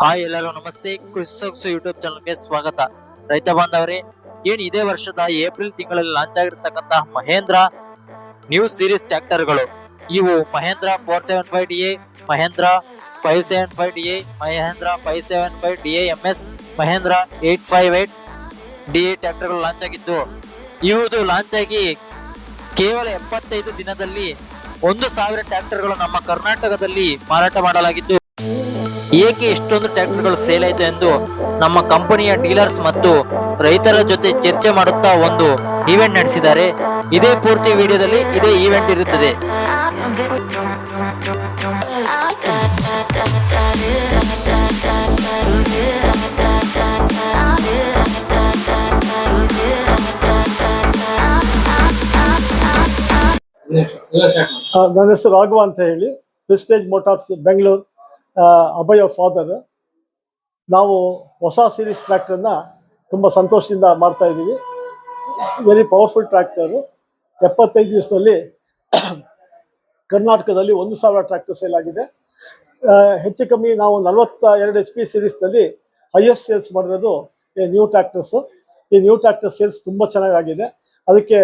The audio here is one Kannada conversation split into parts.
ಹಾಯ್ ಎಲ್ಲರೂ ನಮಸ್ತೆ. ಕೃಷಿ ಸೊಗಸು ಯೂಟ್ಯೂಬ್ ಚಾನಲ್ಗೆ ಸ್ವಾಗತ. ರೈತ ಬಾಂಧವರೇ, ಇದೇ ವರ್ಷದ ಏಪ್ರಿಲ್ ತಿಂಗಳಲ್ಲಿ ಲಾಂಚ್ ಆಗಿರ್ತಕ್ಕಂತ ಮಹೇಂದ್ರ ನ್ಯೂ ಸೀರೀಸ್ ಟ್ರ್ಯಾಕ್ಟರ್ಗಳು ಇವು Mahindra 475DA, Mahindra 575DA, Mahindra 575DA MS, Mahindra 858DA ಟ್ರ್ಯಾಕ್ಟರ್ಗಳು ಲಾಂಚ್ ಆಗಿದ್ದು, ಇವುದು ಲಾಂಚ್ ಆಗಿ ಕೇವಲ 75 ದಿನದಲ್ಲಿ 1,000 ಟ್ರ್ಯಾಕ್ಟರ್ಗಳು ನಮ್ಮ ಕರ್ನಾಟಕದಲ್ಲಿ ಮಾರಾಟ ಮಾಡಲಾಗಿದ್ದು, ಏಕೆ ಇಷ್ಟೊಂದು ಟ್ರ್ಯಾಕ್ಟರ್ಗಳು ಸೇಲ್ ಆಯಿತು ಎಂದು ನಮ್ಮ ಕಂಪನಿಯ ಡೀಲರ್ಸ್ ಮತ್ತು ರೈತರ ಜೊತೆ ಚರ್ಚೆ ಮಾಡುತ್ತಾ ಒಂದು ಈವೆಂಟ್ ನಡೆಸಿದ್ದಾರೆ. ಇದೇ ಪೂರ್ತಿ ವಿಡಿಯೋದಲ್ಲಿ ಇದೇ ಈವೆಂಟ್ ಇರುತ್ತದೆ. ನನ್ನ ಹೆಸರು ರಾಘವ ಅಂತ ಹೇಳಿ, ಪ್ರೆಸ್ಟೇಜ್ ಮೋಟಾರ್ಸ್ ಬೆಂಗಳೂರು, ಅಭಯ ಫಾದರ್. ನಾವು ಹೊಸ ಸೀರೀಸ್ ಟ್ರ್ಯಾಕ್ಟರ್ನ ತುಂಬ ಸಂತೋಷದಿಂದ ಮಾಡ್ತಾ ಇದ್ದೀವಿ. Very powerful tractor. 75 ದಿವಸದಲ್ಲಿ ಕರ್ನಾಟಕದಲ್ಲಿ 1,000 ಟ್ರ್ಯಾಕ್ಟರ್ ಸೇಲ್ ಆಗಿದೆ. ಹೆಚ್ಚು ಕಮ್ಮಿ ನಾವು 42 HP ಸೀರೀಸ್ನಲ್ಲಿ ಹೈಯೆಸ್ಟ್ ಸೇಲ್ಸ್ ಮಾಡಿರೋದು ಈ ನ್ಯೂ ಟ್ರ್ಯಾಕ್ಟರ್ಸು. ಈ ನ್ಯೂ ಟ್ರ್ಯಾಕ್ಟರ್ ಸೇಲ್ಸ್ ತುಂಬ ಚೆನ್ನಾಗಾಗಿದೆ. ಅದಕ್ಕೆ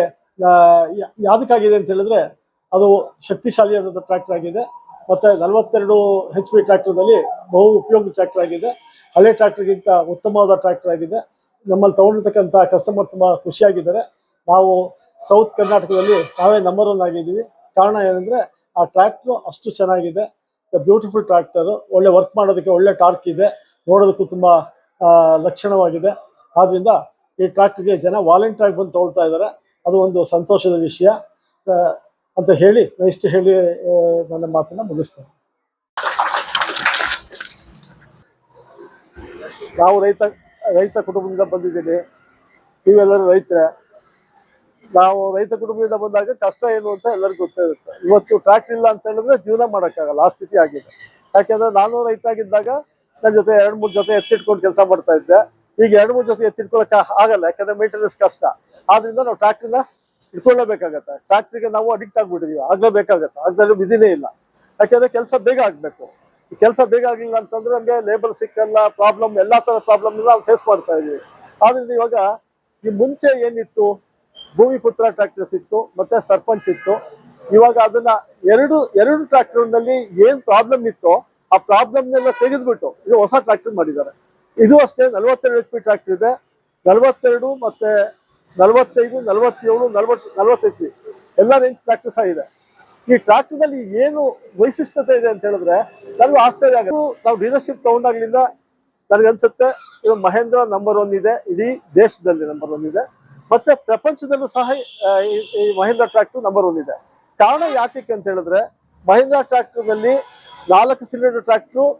ಯಾವುದಕ್ಕಾಗಿದೆ ಅಂತ ಹೇಳಿದ್ರೆ, ಅದು ಶಕ್ತಿಶಾಲಿಯಾದ ಟ್ರ್ಯಾಕ್ಟರ್ ಆಗಿದೆ. ಮತ್ತು 42 HP ಟ್ರ್ಯಾಕ್ಟರ್ದಲ್ಲಿ ಬಹು ಉಪಯೋಗಿ ಟ್ರ್ಯಾಕ್ಟರ್ ಆಗಿದೆ. ಹಳೆ ಟ್ರ್ಯಾಕ್ಟರ್ಗಿಂತ ಉತ್ತಮವಾದ ಟ್ರ್ಯಾಕ್ಟರ್ ಆಗಿದೆ. ನಮ್ಮಲ್ಲಿ ತೊಗೊಂಡಿರ್ತಕ್ಕಂಥ ಕಸ್ಟಮರ್ ತುಂಬ ಖುಷಿಯಾಗಿದ್ದಾರೆ. ನಾವು ಸೌತ್ ಕರ್ನಾಟಕದಲ್ಲಿ ನಾವೇ ನಂಬರ್ 1 ಆಗಿದ್ದೀವಿ. ಕಾರಣ ಏನಂದರೆ, ಆ ಟ್ರ್ಯಾಕ್ಟ್ರು ಅಷ್ಟು ಚೆನ್ನಾಗಿದೆ. ಬ್ಯೂಟಿಫುಲ್ ಟ್ರ್ಯಾಕ್ಟರು, ಒಳ್ಳೆ ವರ್ಕ್ ಮಾಡೋದಕ್ಕೆ ಒಳ್ಳೆ ಟಾರ್ಕ್ ಇದೆ, ನೋಡೋದಕ್ಕೂ ತುಂಬ ಲಕ್ಷಣವಾಗಿದೆ. ಆದ್ದರಿಂದ ಈ ಟ್ರ್ಯಾಕ್ಟರ್ಗೆ ಜನ ವಾಲಂಟಿಯರ್ ಆಗಿ ಬಂದು ತೊಗೊಳ್ತಾ ಇದ್ದಾರೆ. ಅದು ಒಂದು ಸಂತೋಷದ ವಿಷಯ ಅಂತ ಹೇಳಿ ಇಷ್ಟು ಹೇಳಿ ನನ್ನ ಮಾತನ್ನ ಮುಗಿಸ್ತೇನೆ. ನಾವು ರೈತ ಕುಟುಂಬದಿಂದ ಬಂದಿದ್ದೀನಿ. ನೀವೆಲ್ಲರೂ ರೈತರೇ. ನಾವು ರೈತ ಕುಟುಂಬದಿಂದ ಬಂದಾಗ ಕಷ್ಟ ಏನು ಅಂತ ಎಲ್ಲರಿಗೂ ಗೊತ್ತಿರುತ್ತೆ. ಇವತ್ತು ಟ್ರ್ಯಾಕ್ಟರ್ ಇಲ್ಲ ಅಂತ ಹೇಳಿದ್ರೆ ಜೀವನ ಮಾಡೋಕ್ಕಾಗಲ್ಲ, ಆ ಸ್ಥಿತಿ ಆಗಿದೆ. ಯಾಕೆಂದ್ರೆ ನಾನು ರೈತ ಆಗಿದ್ದಾಗ ನನ್ನ ಜೊತೆ 2-3 ಜೊತೆ ಎತ್ತಿಟ್ಕೊಂಡು ಕೆಲಸ ಮಾಡ್ತಾ ಇದ್ದೆ. ಈಗ 2-3 ಜೊತೆ ಎತ್ತಿಟ್ಕೊಳಕ್ಕೆ ಆಗಲ್ಲ, ಯಾಕಂದ್ರೆ ಮೇಂಟೆನೆನ್ಸ್ ಕಷ್ಟ. ಆದ್ರಿಂದ ನಾವು ಟ್ರ್ಯಾಕ್ಟರ್ನ ಇಟ್ಕೊಳ್ಳೇಬೇಕಾಗತ್ತೆ. ಟ್ರ್ಯಾಕ್ಟರ್ಗೆ ನಾವು ಅಡಿಕ್ಟ್ ಆಗ್ಬಿಟ್ಟಿದೀವಿ, ಆಗ್ಲೇಬೇಕಾಗತ್ತೆ. ಅದ್ರಲ್ಲಿ ವಿಧಿನೇ ಇಲ್ಲ. ಯಾಕೆಂದ್ರೆ ಕೆಲಸ ಬೇಗ ಆಗ್ಬೇಕು. ಈ ಕೆಲಸ ಬೇಗ ಆಗ್ಲಿಲ್ಲ ಅಂತಂದ್ರೆ ನಮಗೆ ಲೇಬರ್ ಸಿಕ್ಕಲ್ಲ, ಪ್ರಾಬ್ಲಮ್, ಎಲ್ಲಾ ತರ ಪ್ರಾಬ್ಲಮ್ ನಾವು ಫೇಸ್ ಮಾಡ್ತಾ ಇದೀವಿ. ಆದ್ರಿಂದ ಇವಾಗ ಈ ಮುಂಚೆ ಏನಿತ್ತು, ಭೂಮಿಪುತ್ರ ಟ್ರ್ಯಾಕ್ಟರ್ಸ್ ಇತ್ತು, ಮತ್ತೆ ಸರ್ಪಂಚ್ ಇತ್ತು. ಇವಾಗ ಅದನ್ನ ಎರಡು ಟ್ರ್ಯಾಕ್ಟರ್ನಲ್ಲಿ ಏನ್ ಪ್ರಾಬ್ಲಮ್ ಇತ್ತು ಆ ಪ್ರಾಬ್ಲಮ್ನೆಲ್ಲ ತೆಗೆದ್ಬಿಟ್ಟು ಇದು ಹೊಸ ಟ್ರ್ಯಾಕ್ಟರ್ ಮಾಡಿದ್ದಾರೆ. ಇದು ಅಷ್ಟೇ 42 HP ಟ್ರ್ಯಾಕ್ಟರ್ ಇದೆ. 42 ಮತ್ತೆ 45, 47, 40, 45 ಎಲ್ಲ ರೇಂಜ್ ಟ್ರ್ಯಾಕ್ಟರ್ಸ್ ಆಗಿದೆ. ಈ ಟ್ರ್ಯಾಕ್ಟರ್ ನಲ್ಲಿ ಏನು ವೈಶಿಷ್ಟ್ಯತೆ ಇದೆ ಅಂತ ಹೇಳಿದ್ರೆ ನನಗೂ ಆಶ್ಚರ್ಯ ಆಗುತ್ತೆ. ನಾವು ಡೀಲರ್ಶಿಪ್ ತಗೊಂಡಾಗ್ಲಿಂದ ನನಗನ್ಸುತ್ತೆ ಇದು ಮಹೇಂದ್ರ ನಂಬರ್ 1 ಇದೆ, ಇಡೀ ದೇಶದಲ್ಲಿ ನಂಬರ್ 1 ಇದೆ, ಮತ್ತೆ ಪ್ರಪಂಚದಲ್ಲೂ ಸಹ ಈ ಮಹೇಂದ್ರ ಟ್ರ್ಯಾಕ್ಟರ್ ನಂಬರ್ 1 ಇದೆ. ಕಾರಣ ಯಾತಕ್ಕೆ ಅಂತ ಹೇಳಿದ್ರೆ, ಮಹೇಂದ್ರ ಟ್ರ್ಯಾಕ್ಟರ್ ನಲ್ಲಿ 4 ಸಿಲಿಂಡರ್ ಟ್ರ್ಯಾಕ್ಟರ್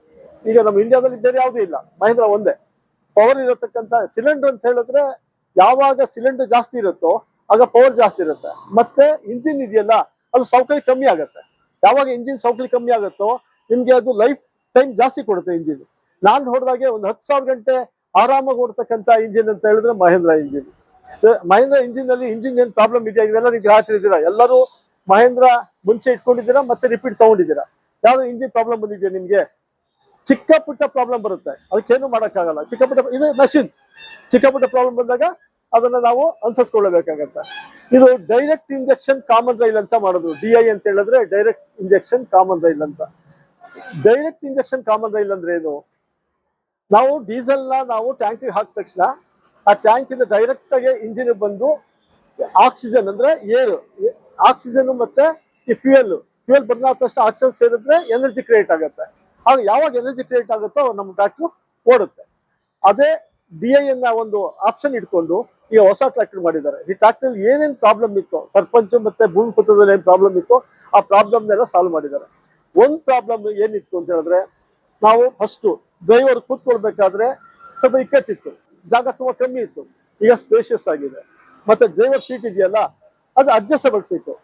ಈಗ ನಮ್ಮ ಇಂಡಿಯಾದಲ್ಲಿ ಬೇರೆ ಯಾವುದೂ ಇಲ್ಲ, ಮಹೇಂದ್ರ ಒಂದೇ. ಪವರ್ ಇರತಕ್ಕಂಥ ಸಿಲಿಂಡರ್ ಅಂತ ಹೇಳಿದ್ರೆ, ಯಾವಾಗ ಸಿಲಿಂಡರ್ ಜಾಸ್ತಿ ಇರುತ್ತೋ ಆಗ ಪವರ್ ಜಾಸ್ತಿ ಇರುತ್ತೆ. ಮತ್ತೆ ಇಂಜಿನ್ ಇದೆಯಲ್ಲ, ಅದು ಸೌಕರ್ಯ ಕಮ್ಮಿ ಆಗುತ್ತೆ. ಯಾವಾಗ ಇಂಜಿನ್ ಸೌಕರ್ಯ ಕಮ್ಮಿ ಆಗುತ್ತೋ ನಿಮ್ಗೆ ಅದು ಲೈಫ್ ಟೈಮ್ ಜಾಸ್ತಿ ಕೊಡುತ್ತೆ ಇಂಜಿನ್. ನಾನು ನೋಡಿದಾಗೆ ಒಂದು 10,000 ಗಂಟೆ ಆರಾಮಾಗಿ ಓಡ್ತಕ್ಕಂಥ ಇಂಜಿನ್ ಅಂತ ಹೇಳಿದ್ರೆ ಮಹೇಂದ್ರ ಇಂಜಿನ್. ಮಹೇಂದ್ರ ಇಂಜಿನ್ ನಲ್ಲಿ ಇಂಜಿನ್ ಏನ್ ಪ್ರಾಬ್ಲಮ್ ಇದೆಯಾ ಇವೆಲ್ಲ ನೀವು ಗ್ರಾಹಕರಿದ್ದೀರಾ, ಎಲ್ಲರೂ ಮಹೇಂದ್ರ ಮುಂಚೆ ಇಟ್ಕೊಂಡಿದ್ದೀರಾ, ಮತ್ತೆ ರಿಪೀಟ್ ತಗೊಂಡಿದ್ದೀರಾ. ಯಾವ್ದು ಇಂಜಿನ್ ಪ್ರಾಬ್ಲಮ್ ಬಂದಿದೆಯಾ ನಿಮ್ಗೆ? ಚಿಕ್ಕ ಪುಟ್ಟ ಪ್ರಾಬ್ಲಮ್ ಬರುತ್ತೆ, ಅದಕ್ಕೇನು ಮಾಡೋಕ್ಕಾಗಲ್ಲ. ಚಿಕ್ಕ ಪುಟ್ಟ ಇದು ಮೆಷಿನ್, ಚಿಕ್ಕ ಪುಟ್ಟ ಪ್ರಾಬ್ಲಮ್ ಬಂದಾಗ ಅದನ್ನ ನಾವು ಅನುಸರಿಸ್ಕೊಳ್ಬೇಕಾಗತ್ತೆ. ಇದು ಡೈರೆಕ್ಟ್ ಇಂಜೆಕ್ಷನ್ ಕಾಮನ್ ರೈಲ್ ಅಂತ ಮಾಡೋದು. DI ಅಂತ ಹೇಳಿದ್ರೆ ಡೈರೆಕ್ಟ್ ಇಂಜೆಕ್ಷನ್ ಕಾಮನ್ ರೈಲ್ ಅಂತ. ಡೈರೆಕ್ಟ್ ಇಂಜೆಕ್ಷನ್ ಕಾಮನ್ ರೈಲ್ ಅಂದ್ರೆ ಏನು? ನಾವು ಡೀಸೆಲ್ ನಾವು ಟ್ಯಾಂಕಿಗೆ ಹಾಕಿದ ತಕ್ಷಣ ಆ ಟ್ಯಾಂಕ್ ಇಂದ ಡೈರೆಕ್ಟ್ ಆಗಿ ಇಂಜಿನ್ ಬಂದು ಆಕ್ಸಿಜನ್ ಅಂದ್ರೆ ಏರ್, ಆಕ್ಸಿಜನ್ ಮತ್ತೆ ಈ ಫ್ಯೂಯಲ್ ಬರ್ನ ಆದ ತಕ್ಷಣ ಆಕ್ಸಿಜನ್ ಸೇರಿದ್ರೆ ಎನರ್ಜಿ ಕ್ರಿಯೇಟ್ ಆಗುತ್ತೆ. ಆಗ ಯಾವಾಗ ಎನರ್ಜಿ ಕ್ರಿಯೇಟ್ ಆಗುತ್ತೋ ನಮ್ಮ ಟ್ರ್ಯಾಕ್ಟರ್ ಓಡುತ್ತೆ. ಅದೇ DI ಅನ್ನ ಒಂದು ಆಪ್ಷನ್ ಇಟ್ಕೊಂಡು ಈಗ ಹೊಸ ಟ್ರ್ಯಾಕ್ಟರ್ ಮಾಡಿದ್ದಾರೆ. ಈ ಟ್ರ್ಯಾಕ್ಟರ್ ಏನೇನು ಪ್ರಾಬ್ಲಮ್ ಇತ್ತು, ಸರ್ಪಂಚ್ ಮತ್ತೆ ಭೂಮಿಪುತ್ರದಲ್ಲಿ ಏನ್ ಪ್ರಾಬ್ಲಮ್ ಇತ್ತು ಆ ಪ್ರಾಬ್ಲಮ್ನೆಲ್ಲ ಸಾಲ್ವ್ ಮಾಡಿದ್ದಾರೆ. ಒಂದು ಪ್ರಾಬ್ಲಮ್ ಏನಿತ್ತು ಅಂತ ಹೇಳಿದ್ರೆ, ನಾವು ಫಸ್ಟ್ ಡ್ರೈವರ್ ಕೂತ್ಕೊಳ್ಬೇಕಾದ್ರೆ ಸ್ವಲ್ಪ ಇಕ್ಕಟ್ಟಿತ್ತು, ಜಾಗ ತುಂಬಾ ಕಮ್ಮಿ ಇತ್ತು. ಈಗ ಸ್ಪೇಷಿಯಸ್ ಆಗಿದೆ. ಮತ್ತೆ ಡ್ರೈವರ್ ಸೀಟ್ ಇದೆಯಲ್ಲ, ಅದು ಅಡ್ಜಸ್ಟಬಲ್ ಸೀಟು.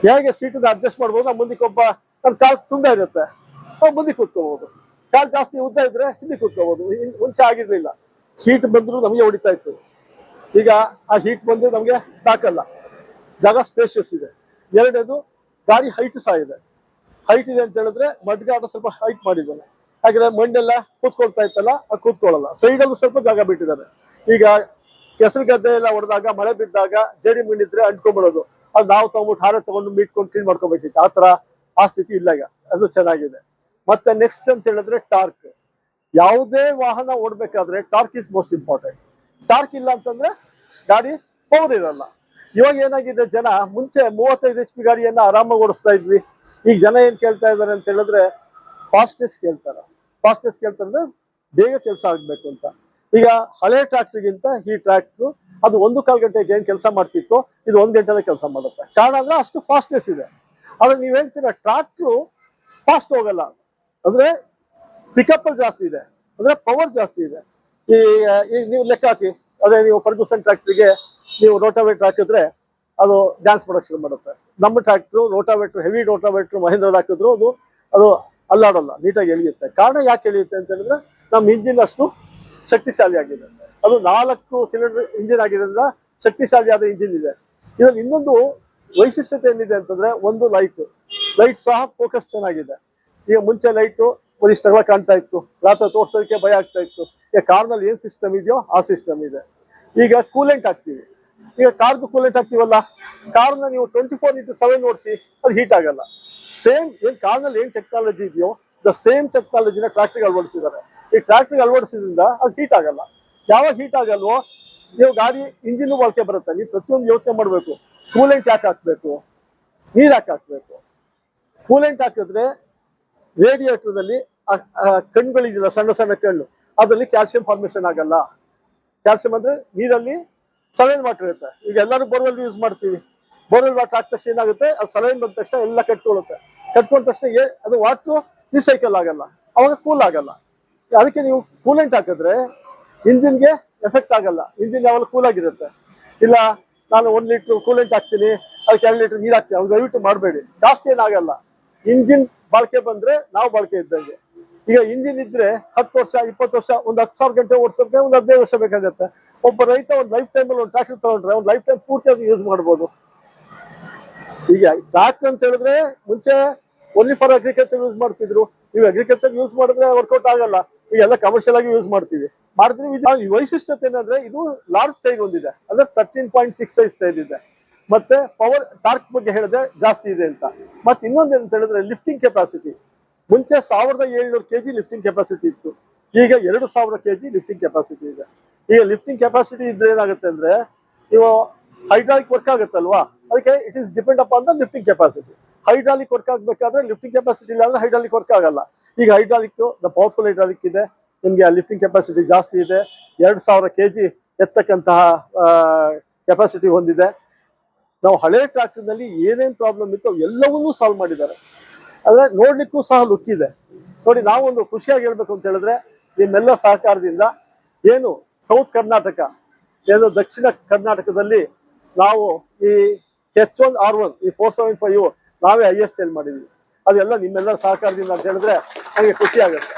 ಹೇಗೆ ಸೀಟನ್ನ ಅಡ್ಜಸ್ಟ್ ಮಾಡ್ಬೋದು, ಮುಂದಕ್ಕೆ ಒಬ್ಬ ನನ್ನ ಕಾಲ್ ತುಂಬ ಇರುತ್ತೆ, ಮುಂದೆ ಕೂತ್ಕೋಬಹುದು. ಕಾಲ್ ಜಾಸ್ತಿ ಉದ್ದ ಇದ್ರೆ ಹಿಂದೆ ಕೂತ್ಕೋಬಹುದು. ಮುಂಚೆ ಆಗಿರ್ಲಿಲ್ಲ, ಹೀಟ್ ಬಂದ್ರು ನಮಗೆ ಹೊಡಿತಾ ಇತ್ತು. ಈಗ ಆ ಹೀಟ್ ಬಂದು ನಮಗೆ ತಾಕಲ್ಲ, ಜಾಗ ಸ್ಪೇಷಿಯಸ್ ಇದೆ. ಎರಡನೇದು ಗಾಡಿ ಹೈಟ್ ಸಹ ಇದೆ. ಹೈಟ್ ಇದೆ ಅಂತ ಹೇಳಿದ್ರೆ ಮಡ್ಗಾಡ ಸ್ವಲ್ಪ ಹೈಟ್ ಮಾಡಿದ್ದಾನೆ. ಹಾಗೆ ಮಣ್ಣೆಲ್ಲ ಕೂತ್ಕೊಳ್ತಾ ಇತ್ತಲ್ಲ ಅದು ಕೂತ್ಕೊಳ್ಳಲ್ಲ. ಸೈಡಲ್ಲೂ ಸ್ವಲ್ಪ ಜಾಗ ಬಿಟ್ಟಿದ್ದಾರೆ. ಈಗ ಕೆಸರು ಗದ್ದೆ ಎಲ್ಲ ಹೊಡೆದಾಗ ಮಳೆ ಬಿದ್ದಾಗ ಜೇಡಿ ಮಣ್ಣಿದ್ರೆ ಅಂಟ್ಕೊಂಡ್ಬಿಡೋದು, ಅದು ನಾವು ತಗೊಂಡ್ಬಿಟ್ಟು ಹಾರೆ ತಗೊಂಡು ಮೀಟ್ಕೊಂಡು ಕ್ಲೀನ್ ಮಾಡ್ಕೋಬೇಕಿತ್ತು. ಆ ಸ್ಥಿತಿ ಇಲ್ಲ ಈಗ, ಅದು ಚೆನ್ನಾಗಿದೆ. ಮತ್ತೆ ನೆಕ್ಸ್ಟ್ ಅಂತ ಹೇಳಿದ್ರೆ ಟಾರ್ಕ್. ಯಾವುದೇ ವಾಹನ ಓಡ್ಬೇಕಾದ್ರೆ torque is most important. Torque ಇಲ್ಲ ಅಂತಂದ್ರೆ ಗಾಡಿ ಪವರ್ ಇರಲ್ಲ. ಇವಾಗ ಏನಾಗಿದೆ, ಜನ ಮುಂಚೆ 35 HP ಗಾಡಿಯನ್ನ ಆರಾಮಾಗಿ ಓಡಿಸ್ತಾ ಇದ್ವಿ. ಈಗ ಜನ ಏನ್ ಕೇಳ್ತಾ ಇದಾರೆ ಅಂತ ಹೇಳಿದ್ರೆ ಫಾಸ್ಟ್ನೆಸ್ ಕೇಳ್ತಾರೆ. ಫಾಸ್ಟ್ನೆಸ್ ಕೇಳ್ತಾರೆ ಅಂದ್ರೆ ಬೇಗ ಕೆಲಸ ಆಗ್ಬೇಕು ಅಂತ. ಈಗ ಹಳೆ ಟ್ರ್ಯಾಕ್ಟರ್ಗಿಂತ ಈ ಟ್ರ್ಯಾಕ್ಟರ್ ಅದು 1.25 ಗಂಟೆಗೆ ಏನ್ ಕೆಲಸ ಮಾಡ್ತಿತ್ತು, ಇದು 1 ಗಂಟೆಲೆ ಕೆಲಸ ಮಾಡುತ್ತೆ. ಕಾರಣ ಅಂದ್ರೆ ಅಷ್ಟು ಫಾಸ್ಟ್ನೆಸ್ ಇದೆ. ಆದ್ರೆ ನೀವ್ ಹೇಳ್ತೀರಾ ಟ್ರ್ಯಾಕ್ಟರ್ ಫಾಸ್ಟ್ ಹೋಗಲ್ಲ ಅಂದ್ರೆ ಪಿಕಪ್ ಜಾಸ್ತಿ ಇದೆ, ಅಂದ್ರೆ ಪವರ್ ಜಾಸ್ತಿ ಇದೆ. ಈಗ ನೀವು ಲೆಕ್ಕ ಹಾಕಿ, ಅದೇ ನೀವು ಫರ್ಗೂಸನ್ ಟ್ರ್ಯಾಕ್ಟರ್ಗೆ ನೀವು ರೋಟಾವೇಟರ್ ಹಾಕಿದ್ರೆ ಅದು ಡ್ಯಾನ್ಸ್ ಪ್ರೊಡಕ್ಷನ್ ಮಾಡುತ್ತೆ. ನಮ್ಮ ಟ್ರ್ಯಾಕ್ಟರ್ ರೋಟಾವೇಟರ್, ಹೆವಿ ರೋಟಾವೇಟರ್ ಮಹೇಂದ್ರದ್ ಹಾಕಿದ್ರು ಅದು ಅಲ್ಲಾಡಲ್ಲ, ನೀಟಾಗಿ ಎಳೆಯುತ್ತೆ. ಕಾರಣ ಯಾಕೆ ಎಳೆಯುತ್ತೆ ಅಂತ ಹೇಳಿದ್ರೆ ನಮ್ಮ ಇಂಜಿನ್ ಅಷ್ಟು ಶಕ್ತಿಶಾಲಿ ಆಗಿದೆ. ಅದು 4 ಸಿಲಿಂಡರ್ ಇಂಜಿನ್ ಆಗಿರೋದ್ರಿಂದ ಶಕ್ತಿಶಾಲಿಯಾದ ಇಂಜಿನ್ ಇದೆ. ಇದ್ರಲ್ಲಿ ಇನ್ನೊಂದು ವೈಶಿಷ್ಟ್ಯತೆ ಏನಿದೆ ಅಂತಂದ್ರೆ, ಒಂದು ಲೈಟ್ ಸಹ ಫೋಕಸ್ ಚೆನ್ನಾಗಿದೆ. ಈಗ ಮುಂಚೆ ಲೈಟು ಇಷ್ಟೆಲ್ಲ ಕಾಣ್ತಾ ಇತ್ತು, ರಾತ್ರಿ ತೋರ್ಸೋದಕ್ಕೆ ಭಯ ಆಗ್ತಾ ಇತ್ತು. ಈಗ ಕಾರ್ನಲ್ಲಿ ಏನ್ ಸಿಸ್ಟಮ್ ಇದೆಯೋ ಆ ಸಿಸ್ಟಮ್ ಇದೆ. ಈಗ ಕೂಲೆಂಟ್ ಹಾಕ್ತೀವಿ, ಈಗ ಕಾರ್ಗೂ ಕೂಲೆಂಟ್ ಹಾಕ್ತಿವಲ್ಲ, ಕಾರ್ನ ನೀವು 24/7 ಓಡಿಸಿ ಅದು ಹೀಟ್ ಆಗಲ್ಲ. ಸೇಮ್ ಏನ್ ಕಾರ್ನಲ್ಲಿ ಏನ್ ಟೆಕ್ನಾಲಜಿ ಇದೆಯೋ ದ ಸೇಮ್ ಟೆಕ್ನಾಲಜಿನ ಟ್ರ್ಯಾಕ್ಟರ್ಗೆ ಅಳವಡಿಸಿದ್ದಾರೆ. ಈ ಟ್ರ್ಯಾಕ್ಟರ್ಗೆ ಅಳವಡಿಸಿದ್ರಿಂದ ಅದು ಹೀಟ್ ಆಗಲ್ಲ. ಯಾವಾಗ ಹೀಟ್ ಆಗಲ್ವೋ ನೀವು ಗಾಡಿ ಇಂಜಿನ್ ಬಳಕೆ ಬರುತ್ತೆ. ನೀವು ಪ್ರತಿಯೊಂದು ಯೋಚನೆ ಮಾಡಬೇಕು, ಕೂಲೆಂಟ್ ಯಾಕೆ ಹಾಕ್ಬೇಕು, ನೀರ್ ಯಾಕೆ ಹಾಕ್ಬೇಕು. ಕೂಲೆಂಟ್ ಹಾಕಿದ್ರೆ ರೇಡಿಯೇಟರ್ದಲ್ಲಿ ಕಣ್ಣುಗಳಿದಿಲ್ಲ, ಸಣ್ಣ ಸಣ್ಣ ಕಣ್ಣು, ಅದರಲ್ಲಿ ಕ್ಯಾಲ್ಸಿಯಂ ಫಾರ್ಮೇಶನ್ ಆಗಲ್ಲ. ಕ್ಯಾಲ್ಸಿಯಂ ಅಂದ್ರೆ ನೀರಲ್ಲಿ ಸಲೈನ್ ವಾಟರ್ ಇರುತ್ತೆ. ಈಗ ಎಲ್ಲರೂ ಬೋರ್ವೆಲ್ ಯೂಸ್ ಮಾಡ್ತೀವಿ, ಬೋರ್ವೆಲ್ ವಾಟರ್ ಹಾಕಿದ ತಕ್ಷಣ ಏನಾಗುತ್ತೆ, ಅದು ಸಲೈನ್ ಬಂದ ತಕ್ಷಣ ಎಲ್ಲ ಕಟ್ಕೊಳ್ಳುತ್ತೆ. ಕಟ್ಕೊಂಡ ತಕ್ಷಣ ಅದು ವಾಟರ್ ರಿಸೈಕಲ್ ಆಗಲ್ಲ, ಅವಾಗ ಕೂಲ್ ಆಗಲ್ಲ. ಅದಕ್ಕೆ ನೀವು ಕೂಲೆಂಟ್ ಹಾಕಿದ್ರೆ ಇಂಜಿನ್ಗೆ ಎಫೆಕ್ಟ್ ಆಗಲ್ಲ, ಇಂಜಿನ್ ಯಾವಾಗ ಕೂಲ್ ಆಗಿರುತ್ತೆ. ಇಲ್ಲ ನಾನು 1 ಲೀಟರ್ ಕೂಲೆಂಟ್ ಹಾಕ್ತೀನಿ, ಅದಕ್ಕೆ 2 ಲೀಟರ್ ನೀರು ಹಾಕ್ತೀನಿ, ಅವ್ರು ದಯವಿಟ್ಟು ಮಾಡಬೇಡಿ. ಕಾಸ್ಟ್ ಏನಾಗಲ್ಲ. ಇಂಜಿನ್ ಬಾಳಿಕೆ ಬಂದ್ರೆ ನಾವು ಬಾಳಿಕೆ ಇದ್ದಂಗೆ. ಈಗ ಇಂಜಿನ್ ಇದ್ರೆ 10 ವರ್ಷ 20 ವರ್ಷ, ಒಂದು 10,000 ಗಂಟೆ ಓಡಿಸೋಕೆ ಒಂದು 15 ವರ್ಷ ಬೇಕಾಗುತ್ತೆ. ಒಬ್ಬ ರೈತ ಒಂದು ಲೈಫ್ ಟೈಮ್ ಅಲ್ಲಿ ಒಂದು ಟ್ರ್ಯಾಕ್ಟರ್ ತಗೊಂಡ್ರೆ ಒಂದು ಲೈಫ್ ಟೈಮ್ ಪೂರ್ತಿ ಅದು ಯೂಸ್ ಮಾಡ್ಬೋದು. ಈಗ ಟ್ರ್ಯಾಕ್ಟರ್ ಅಂತ ಹೇಳಿದ್ರೆ ಮುಂಚೆ ಓನ್ಲಿ ಫಾರ್ ಅಗ್ರಿಕಲ್ಚರ್ ಯೂಸ್ ಮಾಡ್ತಿದ್ರು. ನೀವು ಅಗ್ರಿಕಲ್ಚರ್ ಯೂಸ್ ಮಾಡಿದ್ರೆ ವರ್ಕೌಟ್ ಆಗಲ್ಲ. ಈಗ ಎಲ್ಲ ಕಮರ್ಷಿಯಲ್ ಆಗಿ ಯೂಸ್ ಮಾಡ್ತೀವಿ. ಈ ವೈಶಿಷ್ಟ್ಯತೆ ಏನಂದ್ರೆ ಇದು ಲಾರ್ಜ್ ಟೈರ್ ಹೊಂದಿದೆ, ಅಂದ್ರೆ 13.6 ಟೈರ್ ಇದೆ. ಮತ್ತೆ ಪವರ್ ಟಾರ್ಕ್ ಬಗ್ಗೆ ಹೇಳಿದ್ರೆ ಜಾಸ್ತಿ ಇದೆ ಅಂತ. ಮತ್ತೆ ಇನ್ನೊಂದು ಅಂತ ಹೇಳಿದ್ರೆ ಲಿಫ್ಟಿಂಗ್ ಕೆಪಾಸಿಟಿ. ಮುಂಚೆ 1700 kg ಲಿಫ್ಟಿಂಗ್ ಕೆಪಾಸಿಟಿ ಇತ್ತು, ಈಗ 2000 kg ಲಿಫ್ಟಿಂಗ್ ಕೆಪಾಸಿಟಿ ಇದೆ. ಈಗ ಲಿಫ್ಟಿಂಗ್ ಕೆಪಾಸಿಟಿ ಇದ್ರೆ ಏನಾಗುತ್ತೆ ಅಂದ್ರೆ, ನೀವು ಹೈಡ್ರಾಲಿಕ್ ವರ್ಕ್ ಆಗುತ್ತಲ್ವಾ, ಅದಕ್ಕೆ it is depend upon the lifting capacity. Hydraulic work ಆಗ್ಬೇಕಾದ್ರೆ ಲಿಫ್ಟಿಂಗ್ ಕೆಪಾಸಿಟಿ ಇಲ್ಲ ಅಂದ್ರೆ ಹೈಡ್ರಾಲಿಕ್ ವರ್ಕ್ ಆಗಲ್ಲ. ಈಗ ಹೈಡ್ರಾಲಿಕ್ ದ ಪವರ್ಫುಲ್ ಹೈಡ್ರಾಲಿಕ್ ಇದೆ, ನಿಮ್ಗೆ ಲಿಫ್ಟಿಂಗ್ ಕೆಪಾಸಿಟಿ ಜಾಸ್ತಿ ಇದೆ. 2000 kg ಎತ್ತಕ್ಕಂತಹ ಕೆಪಾಸಿಟಿ ಹೊಂದಿದೆ. ನಾವು ಹಳೆ ಟ್ರ್ಯಾಕ್ಟರ್ ನಲ್ಲಿ ಏನೇನ್ ಪ್ರಾಬ್ಲಮ್ ಇತ್ತು ಎಲ್ಲವನ್ನೂ ಸಾಲ್ವ್ ಮಾಡಿದ್ದಾರೆ. ಆದ್ರೆ ನೋಡ್ಲಿಕ್ಕೂ ಸಹ ಲುಕ್ ಇದೆ. ನೋಡಿ, ನಾವೊಂದು ಖುಷಿಯಾಗಿ ಹೇಳ್ಬೇಕು ಅಂತ ಹೇಳಿದ್ರೆ, ನಿಮ್ಮೆಲ್ಲ ಸಹಕಾರದಿಂದ ಏನು ಸೌತ್ ಕರ್ನಾಟಕ, ಏನು ದಕ್ಷಿಣ ಕರ್ನಾಟಕದಲ್ಲಿ ನಾವು ಈ H1R1 ಈ 475 ನಾವೇ ಹೈಯೆಸ್ಟ್ ಸೇಲ್ ಮಾಡಿದ್ವಿ. ಅದೆಲ್ಲ ನಿಮ್ಮೆಲ್ಲರ ಸಹಕಾರದಿಂದ ಅಂತ ಹೇಳಿದ್ರೆ ನನಗೆ ಖುಷಿ ಆಗುತ್ತೆ.